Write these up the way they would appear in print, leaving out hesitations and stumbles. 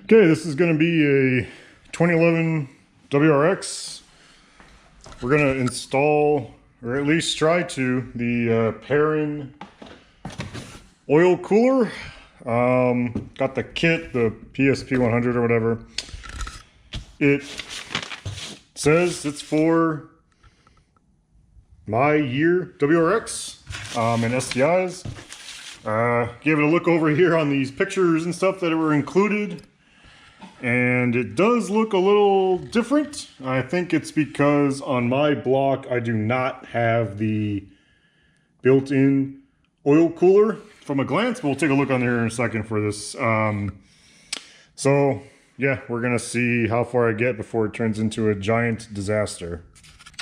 Okay, this is going to be a 2011 WRX. We're going to install, or at least try to, the Perrin Oil Cooler. Got the kit, the PSP 100 or whatever. It says it's for my year WRX and STIs. Gave it a look over here on these pictures and stuff that were included. And it does look a little different. I think it's because on my block, I do not have the built-in oil cooler from a glance, but we'll take a look on there in a second for this. So yeah, we're gonna see how far I get before it turns into a giant disaster.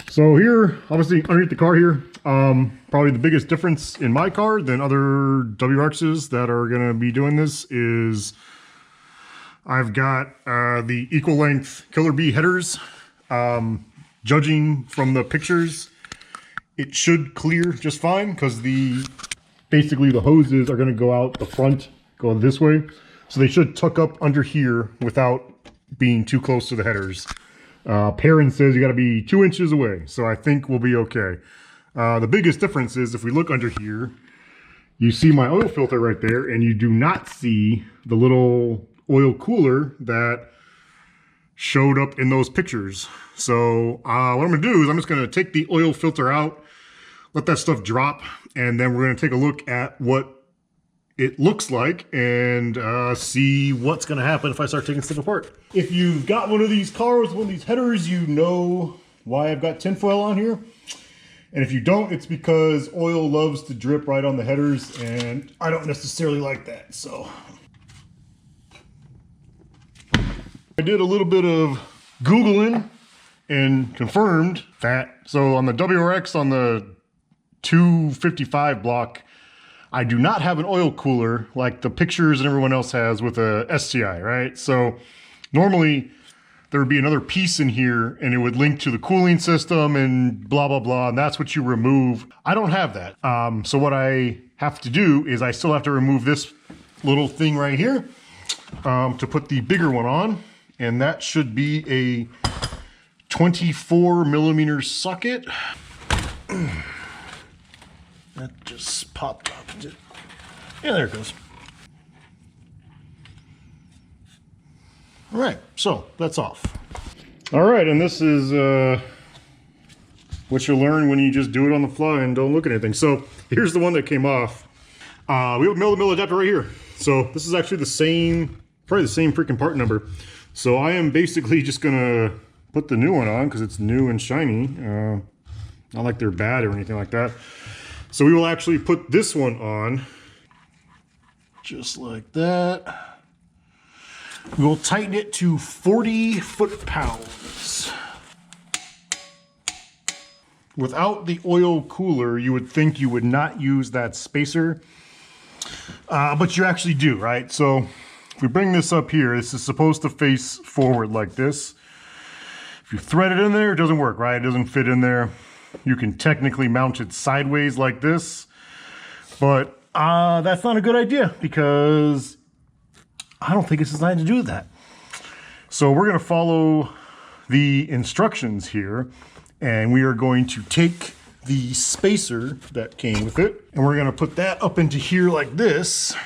So here, obviously underneath the car here, probably the biggest difference in my car than other WRXs that are gonna be doing this is I've got the equal length Killer Bee headers. Judging from the pictures, it should clear just fine because basically the hoses are going to go out the front, go this way. So they should tuck up under here without being too close to the headers. Perrin says you got to be 2 inches away, so I think we'll be okay. The biggest difference is if we look under here, you see my oil filter right there, and you do not see the little oil cooler that showed up in those pictures. So what I'm gonna do is I'm just gonna take the oil filter out, let that stuff drop, and then we're gonna take a look at what it looks like and see what's gonna happen if I start taking stuff apart. If you've got one of these cars, one of these headers, you know why I've got tinfoil on here. And if you don't, it's because oil loves to drip right on the headers, and I don't necessarily like that, so. I did a little bit of Googling and confirmed that. So on the WRX, on the 255 block, I do not have an oil cooler like the pictures and everyone else has with a STI, right? So normally there would be another piece in here and it would link to the cooling system and blah, blah, blah. And that's what you remove. I don't have that. So what I have to do is I still have to remove this little thing right here to put the bigger one on. And that should be a 24mm socket. That just popped up. Yeah, there it goes. All right, so that's off. All right, and this is what you'll learn when you just do it on the fly and don't look at anything. So here's the one that came off. We have a mill-to-mill adapter right here. So this is actually the same, probably the same freaking part number. So I am basically just gonna put the new one on because it's new and shiny. Not like they're bad or anything like that. So we will actually put this one on just like that. We will tighten it to 40 foot-pounds. Without the oil cooler, you would think you would not use that spacer, but you actually do, right? So if we bring this up here, this is supposed to face forward like this. If you thread it in there, it doesn't work, right? It doesn't fit in there. You can technically mount it sideways like this, but that's not a good idea because I don't think it's designed to do that. So we're gonna follow the instructions here, and we are going to take the spacer that came with it, and we're gonna put that up into here like this.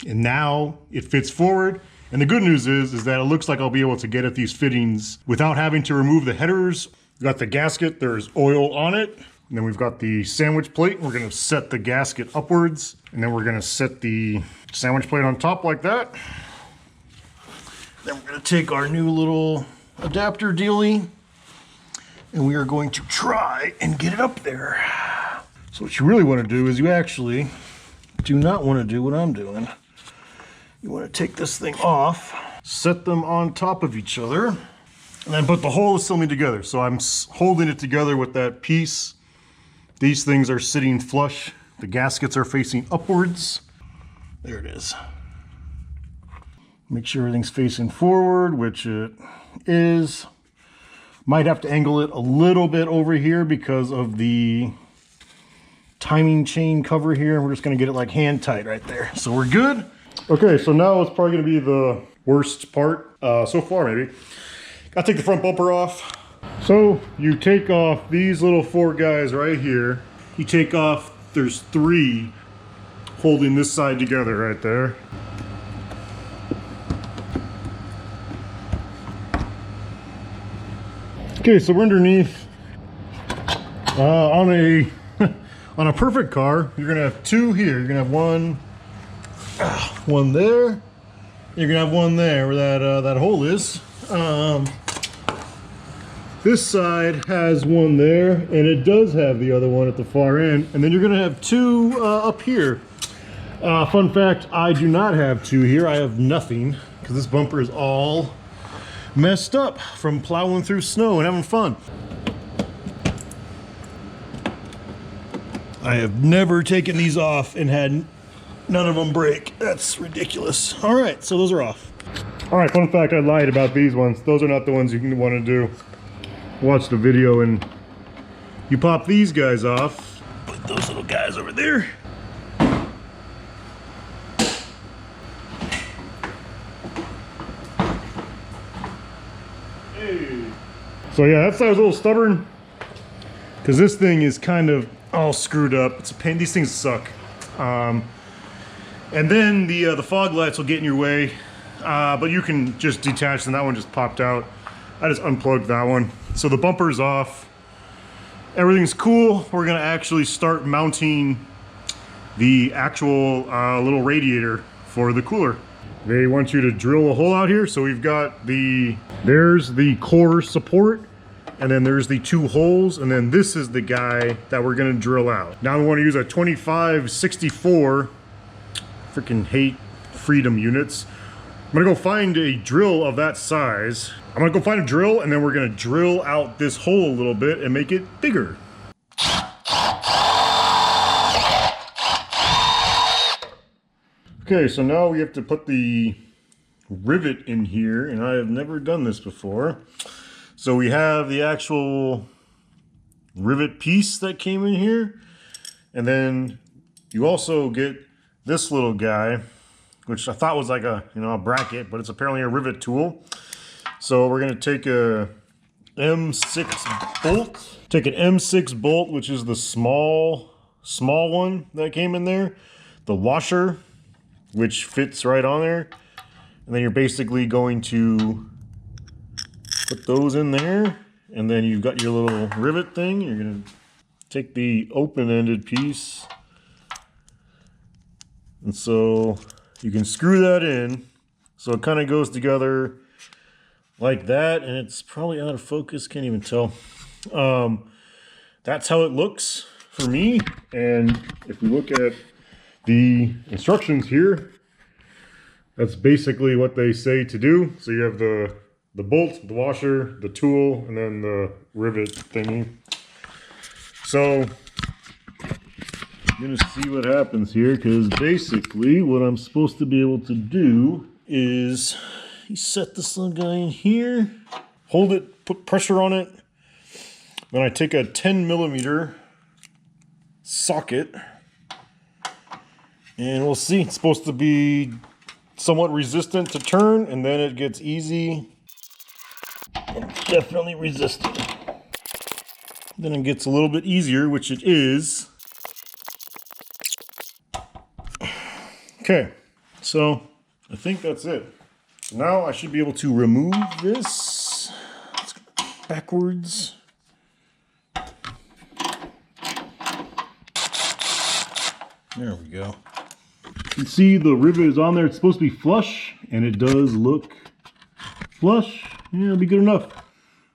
And now it fits forward. And the good news is that it looks like I'll be able to get at these fittings without having to remove the headers. We've got the gasket, there's oil on it. And then we've got the sandwich plate. We're gonna set the gasket upwards. And then we're gonna set the sandwich plate on top like that. Then we're gonna take our new little adapter dealie and we are going to try and get it up there. So what you really wanna do is you actually do not wanna do what I'm doing. You want to take this thing off, set them on top of each other, and then put the whole assembly together. So I'm holding it together with that piece. These things are sitting flush. The gaskets are facing upwards. There it is. Make sure everything's facing forward, which it is. Might have to angle it a little bit over here because of the timing chain cover here. We're just going to get it like hand tight right there. So we're good. Okay, so now it's probably gonna be the worst part so far maybe. Gotta take the front bumper off. So you take off these little 4 guys right here. You take off, there's 3 holding this side together right there. Okay, so we're underneath. On a on a perfect car, you're gonna have 2 here. You're gonna have one there. You're gonna have one there where that hole is. This side has one there, and it does have the other one at the far end. And then you're gonna have 2 up here. Fun fact, I do not have 2 here. I have nothing, because this bumper is all messed up from plowing through snow and having fun. I have never taken these off and had none of them break. That's ridiculous. All right, so those are off. All right, fun fact, I lied about these ones. Those are not the ones you can want to do. Watch the video and you pop these guys off. Put those little guys over there. Hey. So yeah, that side's a little stubborn because this thing is kind of all screwed up. It's a pain. These things suck. And then the fog lights will get in your way, but you can just detach them. That one just popped out. I just unplugged that one. So the bumper's off. Everything's cool. We're gonna actually start mounting the actual little radiator for the cooler. They want you to drill a hole out here. So we've got there's the core support, and then there's the 2 holes, and then this is the guy that we're gonna drill out. Now we wanna use a 2564, freaking hate freedom units. I'm gonna go find a drill of that size. I'm gonna go find a drill, and then we're gonna drill out this hole a little bit and make it bigger. Okay, so now we have to put the rivet in here, and I have never done this before. So we have the actual rivet piece that came in here, and then you also get this little guy, which I thought was like a bracket, but it's apparently a rivet tool. So we're gonna take a M6 bolt. Take an M6 bolt, which is the small one that came in there. The washer, which fits right on there. And then you're basically going to put those in there. And then you've got your little rivet thing. You're gonna take the open-ended piece. And so you can screw that in. So it kind of goes together like that, and it's probably out of focus, can't even tell. That's how it looks for me. And if we look at the instructions here, that's basically what they say to do. So you have the bolt, the washer, the tool, and then the rivet thingy. So I'm gonna see what happens here, because basically what I'm supposed to be able to do is you set this little guy in here, hold it, put pressure on it. Then I take a 10mm socket, and we'll see. It's supposed to be somewhat resistant to turn, and then it gets easy and definitely resistant. Then it gets a little bit easier, which it is. Okay, so I think that's it. Now I should be able to remove this. Let's go backwards. There we go. You can see the rivet is on there. It's supposed to be flush, and it does look flush. Yeah, it'll be good enough.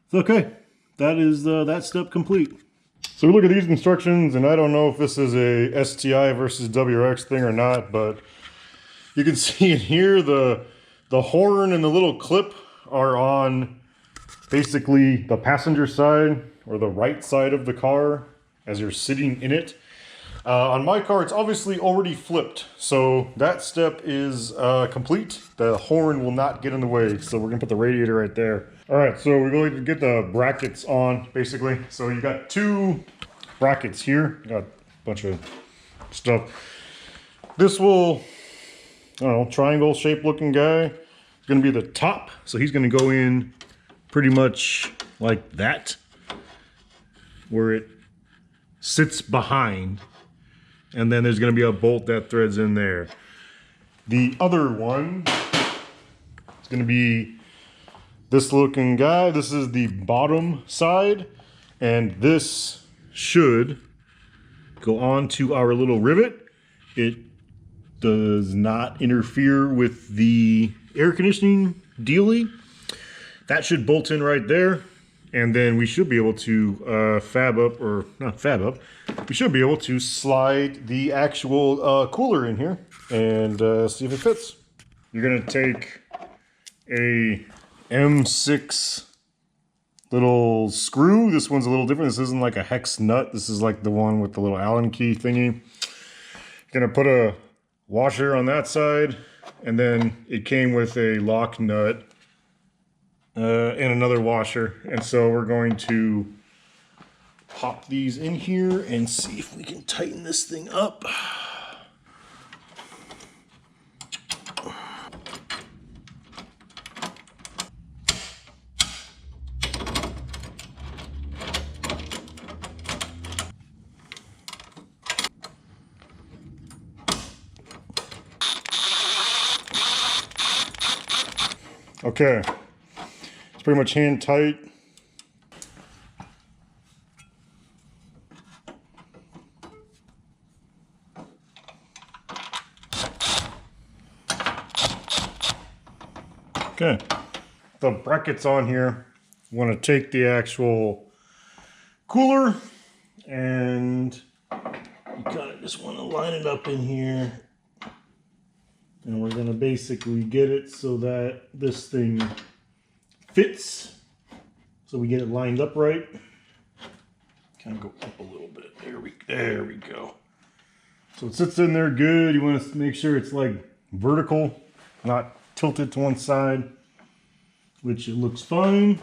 It's okay. That is that step complete. So we look at these instructions, and I don't know if this is a STI versus WRX thing or not, but you can see in here the horn and the little clip are on basically the passenger side or the right side of the car as you're sitting in it. On my car, it's obviously already flipped, so that step is complete. The horn will not get in the way, so we're gonna put the radiator right there. All right, so we're going to get the brackets on, basically. So you got 2 brackets here. Got a bunch of stuff. This will don't know, triangle shaped looking guy. It's going to be the top. So he's going to go in pretty much like that, where it sits behind. And then there's going to be a bolt that threads in there. The other one is going to be this looking guy. This is the bottom side, and this should go on to our little rivet. It does not interfere with the air conditioning dealie. That should bolt in right there, and then we should be able to fab up, or not fab up, we should be able to slide the actual cooler in here and see if it fits. You're gonna take a M6 little screw. This one's a little different. This isn't like a hex nut. This is like the one with the little Allen key thingy. You're gonna put a washer on that side, and then it came with a lock nut and another washer. And so we're going to pop these in here and see if we can tighten this thing up. Okay, it's pretty much hand tight. Okay, the brackets on here. You want to take the actual cooler and you kind of just want to line it up in here. And we're going to basically get it so that this thing fits. So we get it lined up right. Kind of go up a little bit. There we go. So it sits in there good. You want to make sure it's like vertical, not tilted to one side, which it looks fine.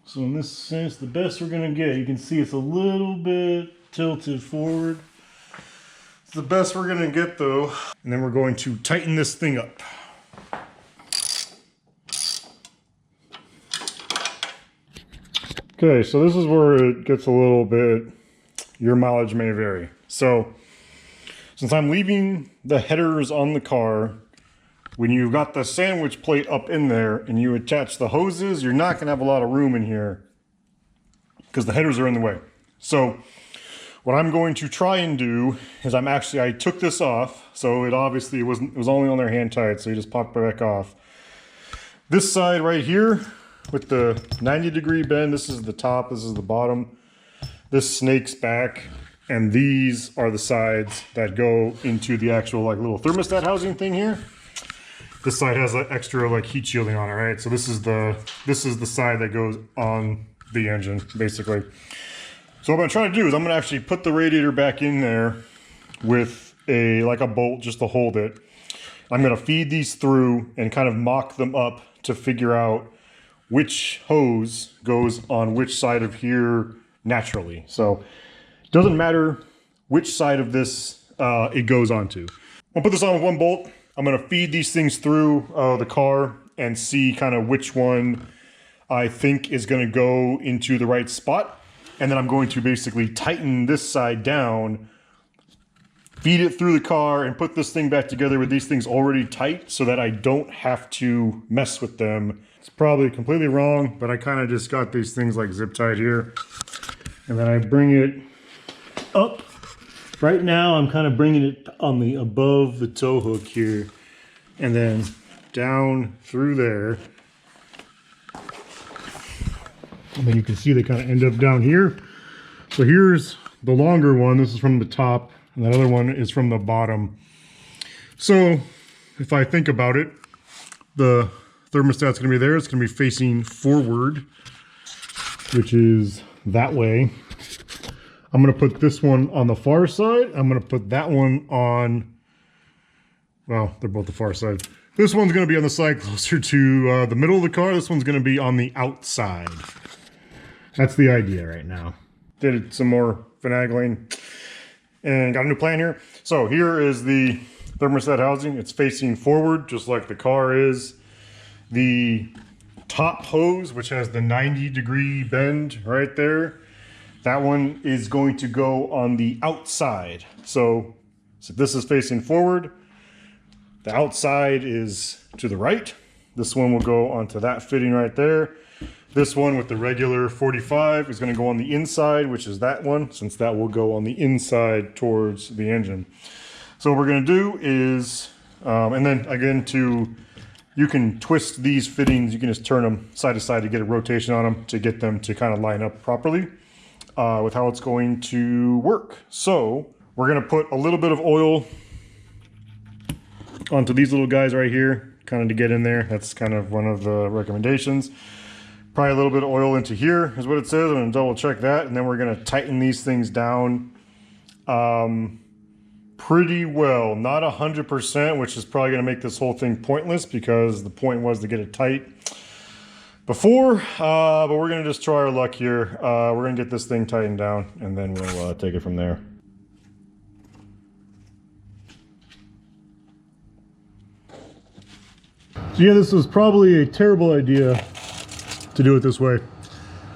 So in this sense, the best we're going to get. You can see it's a little bit tilted forward. It's the best we're going to get though. And then we're going to tighten this thing up. Okay, so this is where it gets a little bit, your mileage may vary. So since I'm leaving the headers on the car, when you've got the sandwich plate up in there and you attach the hoses, you're not going to have a lot of room in here because the headers are in the way. So what I'm going to try and do is I took this off, so it was only on there hand tied, so you just popped it back off. This side right here with the 90-degree bend, this is the top, this is the bottom. This snakes back, and these are the sides that go into the actual like little thermostat housing thing here. This side has like extra like heat shielding on it, right? So this is the side that goes on the engine, basically. So what I'm trying to do is I'm going to actually put the radiator back in there with a bolt just to hold it. I'm going to feed these through and kind of mock them up to figure out which hose goes on which side of here naturally. So it doesn't matter which side of this it goes onto. I'll put this on with one bolt. I'm going to feed these things through the car and see kind of which one I think is going to go into the right spot. And then I'm going to basically tighten this side down, feed it through the car, and put this thing back together with these things already tight so that I don't have to mess with them. It's probably completely wrong, but I kind of just got these things like zip tied here. And then I bring it up. Right now I'm kind of bringing it on the above the tow hook here, and then down through there. And then you can see they kind of end up down here. So here's the longer one. This is from the top, and that other one is from the bottom. So if I think about it, the thermostat's going to be there. It's going to be facing forward, which is that way. I'm going to put this one on the far side. I'm going to put that one on, well, they're both the far side. This one's going to be on the side closer to the middle of the car. This one's going to be on the outside. That's the idea right now. Did some more finagling and got a new plan here. So here is the thermostat housing. It's facing forward, just like the car is. The top hose, which has the 90-degree bend right there, that one is going to go on the outside. So this is facing forward. The outside is to the right. This one will go onto that fitting right there. This one with the regular 45 is going to go on the inside, which is that one, since that will go on the inside towards the engine. So what we're going to do is, and then again, you can twist these fittings. You can just turn them side to side to get a rotation on them to get them to kind of line up properly with how it's going to work. So we're going to put a little bit of oil onto these little guys right here, kind of to get in there. That's kind of one of the recommendations. Probably a little bit of oil into here is what it says. I'm going to double check that, and then we're going to tighten these things down pretty well. Not 100%, which is probably going to make this whole thing pointless, because the point was to get it tight before, but we're going to just try our luck here. We're going to get this thing tightened down, and then we'll take it from there. So yeah, this was probably a terrible idea to do it this way.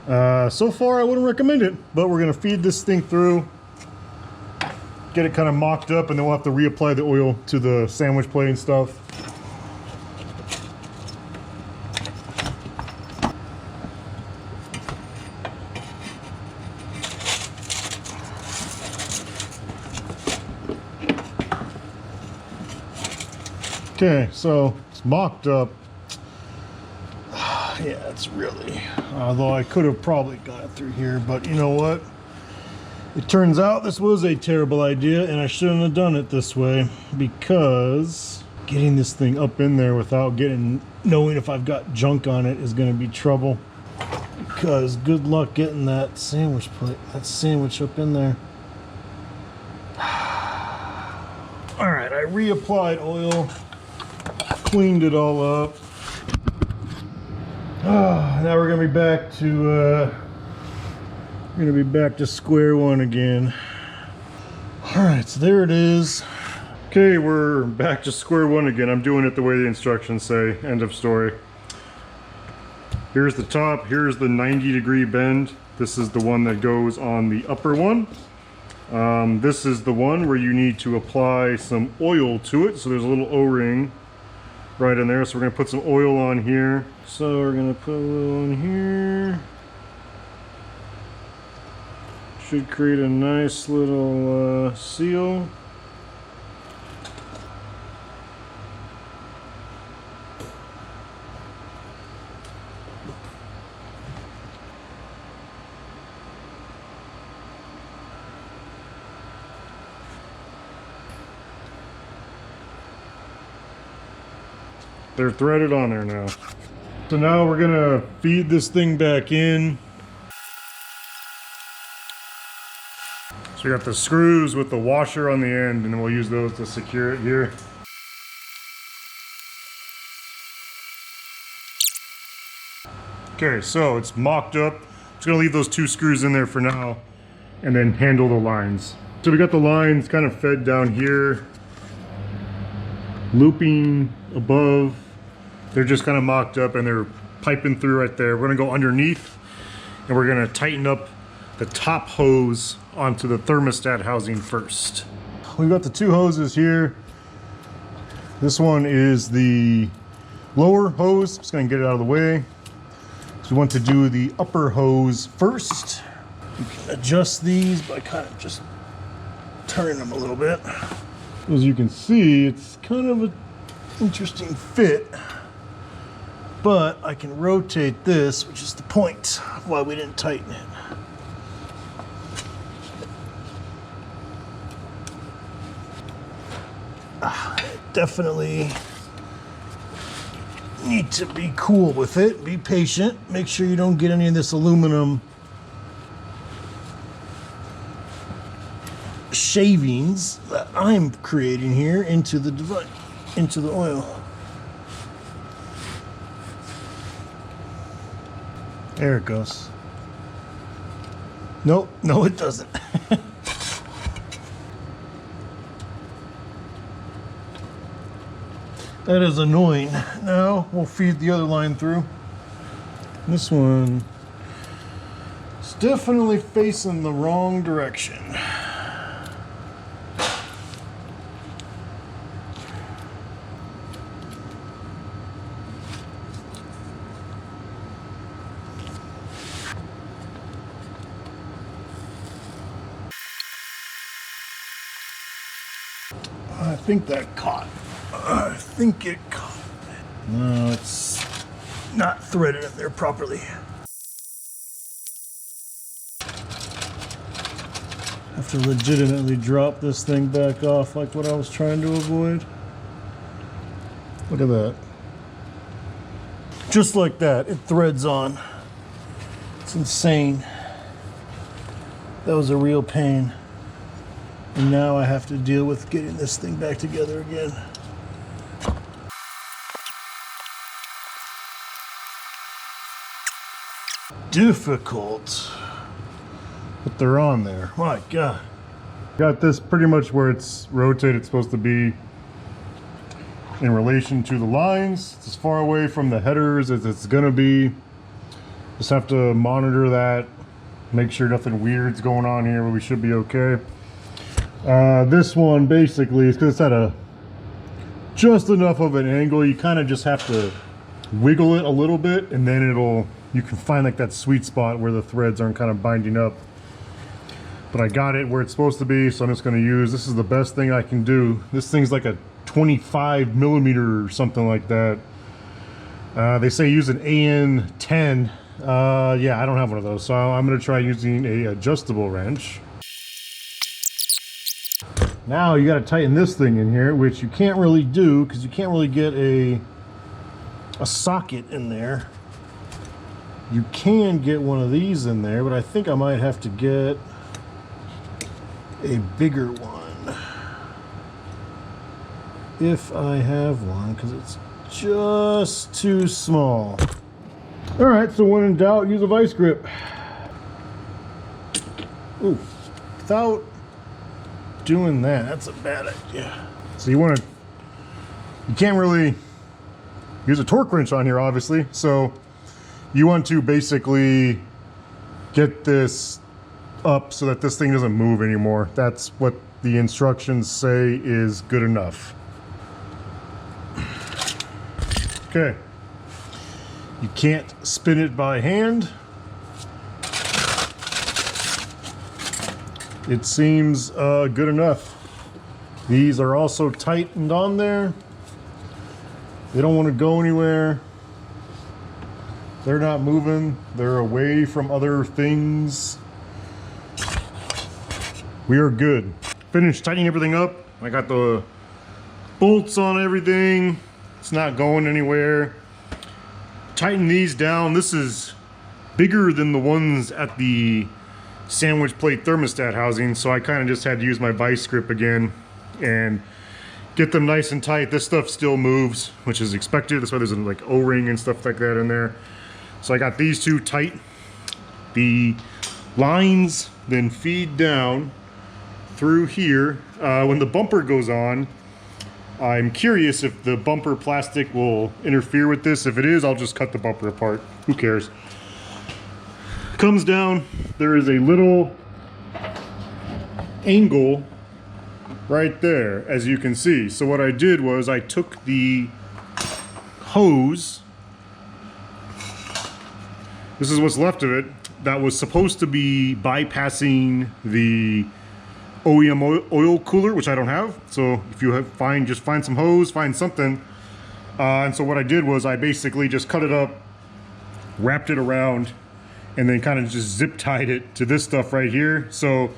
So far I wouldn't recommend it, but we're going to feed this thing through, get it kind of mocked up, and then we'll have to reapply the oil to the sandwich plate and stuff. Okay, so it's mocked up. Yeah, it's really, although I could have probably got it through here, but you know what? It turns out this was a terrible idea, and I shouldn't have done it this way, because getting this thing up in there without knowing if I've got junk on it is going to be trouble. Because good luck getting that sandwich plate, that sandwich up in there. All right, I reapplied oil, cleaned it all up. Now we're gonna be back to square one again. All right, so there it is. Okay, we're back to square one again. I'm doing it the way the instructions say. End of story. Here's the top. Here's the 90-degree bend. This is the one that goes on the upper one. This is the one where you need to apply some oil to it. So there's a little O-ring right in there. So we're gonna put some oil on here. So we're gonna put a little on here. Should create a nice little seal. They're threaded on there now. So now we're gonna feed this thing back in. So we got the screws with the washer on the end, and then we'll use those to secure it here. Okay, so it's mocked up. Just gonna leave those two screws in there for now, and then handle the lines. So we got the lines kind of fed down here, looping above. They're just kind of mocked up, and they're piping through right there. We're gonna go underneath, and we're gonna tighten up the top hose onto the thermostat housing first. We've got the two hoses here. This one is the lower hose. Just gonna get it out of the way. So we want to do the upper hose first. You can adjust these by kind of just turning them a little bit. As you can see, it's kind of an interesting fit, but I can rotate this, which is the point of why we didn't tighten it. Definitely need to be cool with it, be patient, make sure you don't get any of this aluminum shavings that I'm creating here into the device, into the oil. There it goes. Nope, no it doesn't. That is annoying. Now we'll feed the other line through. This one is definitely facing the wrong direction. I think that caught. I think it caught. No, it's not threaded in there properly. Have to legitimately drop this thing back off like what I was trying to avoid. Look at that. Just like that, it threads on. It's insane. That was a real pain. And now I have to deal with getting this thing back together again. Difficult. But they're on there. My God. Got this pretty much where it's rotated. It's supposed to be in relation to the lines. It's as far away from the headers as it's gonna be. Just have to monitor that. Make sure nothing weird's going on here, but we should be okay. This one basically is because it's at a just enough of an angle. You kind of just have to wiggle it a little bit, and then you can find like that sweet spot where the threads aren't kind of binding up. But I got it where it's supposed to be, so I'm just going to use, this is the best thing I can do. This thing's like a 25 millimeter or something like that. They say use an AN10. Yeah, I don't have one of those, so I'm going to try using a adjustable wrench. Now you got to tighten this thing in here, which you can't really do because you can't really get a socket in there. You can get one of these in there, but I think I might have to get a bigger one if I have one, because it's just too small. All right, so when in doubt, use a vice grip. Ooh, without doing that, that's a bad idea. So you can't really use a torque wrench on here, obviously. So you want to basically get this up so that this thing doesn't move anymore. That's what the instructions say is good enough. Okay. You can't spin it by hand. It seems good enough. These are also tightened on there. They don't want to go anywhere. They're not moving. They're away from other things. We are good. Finished tightening everything up. I got the bolts on everything. It's not going anywhere. Tighten these down. This is bigger than the ones at the sandwich plate thermostat housing, so I kind of just had to use my vice grip again and get them nice and tight. This stuff still moves, which is expected. That's why there's like O-ring and stuff like that in there. So I got these two tight. The lines then feed down through here. When the bumper goes on, I'm curious if the bumper plastic will interfere with this. If it is, I'll just cut the bumper apart. Who cares? Comes down, there is a little angle right there, as you can see. So what I did was I took the hose, this is what's left of it, that was supposed to be bypassing the OEM oil cooler, which I don't have. So if you just find some hose, find something. And so what I did was I basically just cut it up, wrapped it around, and then kind of just zip tied it to this stuff right here. So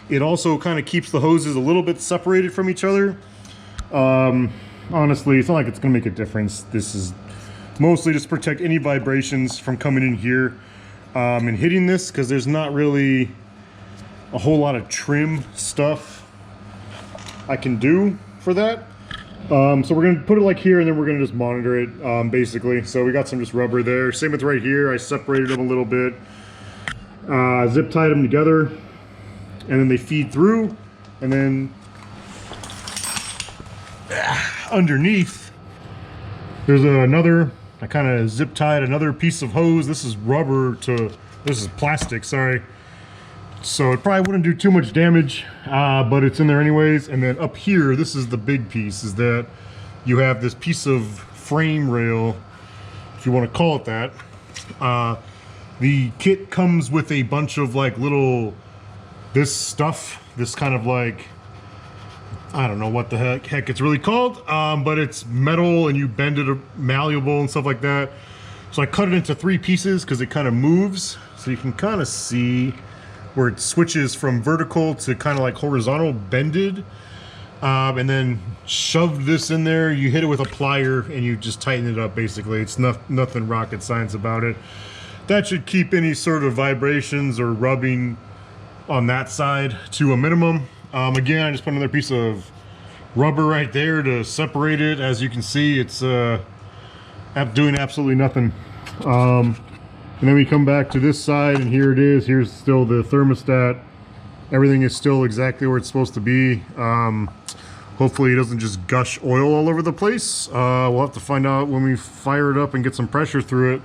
it also kind of keeps the hoses a little bit separated from each other. Honestly, it's not like it's gonna make a difference. This is mostly just protect any vibrations from coming in here and hitting this, because there's not really a whole lot of trim stuff I can do for that. So we're gonna put it like here, and then we're gonna just monitor it basically. So we got some just rubber there. Same with right here. I separated them a little bit, zip tied them together, and then they feed through, and then underneath There's another, I kind of zip tied another piece of hose. This is rubber to, this is plastic, sorry. So it probably wouldn't do too much damage, but it's in there anyways. And then up here, this is the big piece, is that you have this piece of frame rail, if you want to call it that. The kit comes with a bunch of like little, this stuff, this kind of like, I don't know what the heck it's really called, but it's metal and you bend it malleable and stuff like that. So I cut it into 3 pieces because it kind of moves. So you can kind of see where it switches from vertical to kind of like horizontal bended. And then shoved this in there. You hit it with a plier and you just tighten it up basically. It's nothing rocket science about it. That should keep any sort of vibrations or rubbing on that side to a minimum. Again, I just put another piece of rubber right there to separate it. As you can see, it's doing absolutely nothing. And then we come back to this side, and here it is. Here's still the thermostat. Everything is still exactly where it's supposed to be. Hopefully it doesn't just gush oil all over the place. We'll have to find out when we fire it up and get some pressure through it.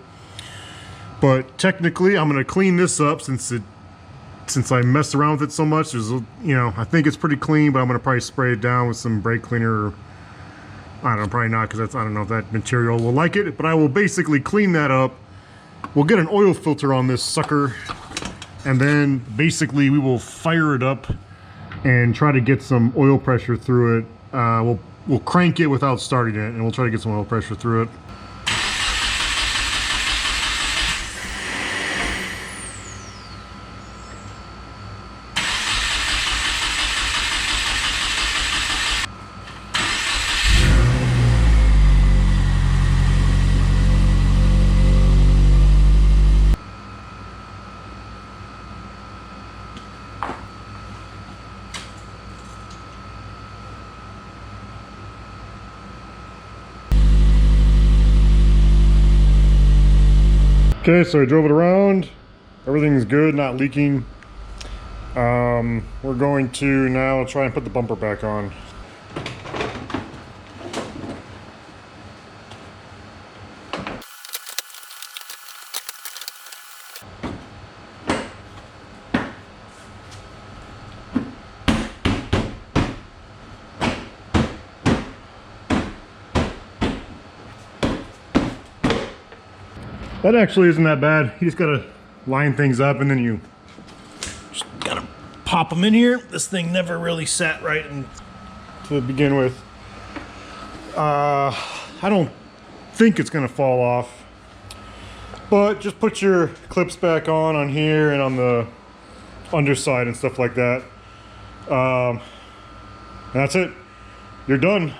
But technically, I'm going to clean this up since I messed around with it so much. There's, I think it's pretty clean, but I'm going to probably spray it down with some brake cleaner. I don't know, probably not, because I don't know if that material will like it. But I will basically clean that up. We'll get an oil filter on this sucker, and then basically we will fire it up and try to get some oil pressure through it. We'll crank it without starting it, and we'll try to get some oil pressure through it. Okay, so I drove it around. Everything's good, not leaking. We're going to now try and put the bumper back on. That actually isn't that bad. You just gotta line things up and then you just gotta pop them in here. This thing never really sat right to begin with. I don't think it's gonna fall off, but just put your clips back on here and on the underside and stuff like that. And that's it. You're done.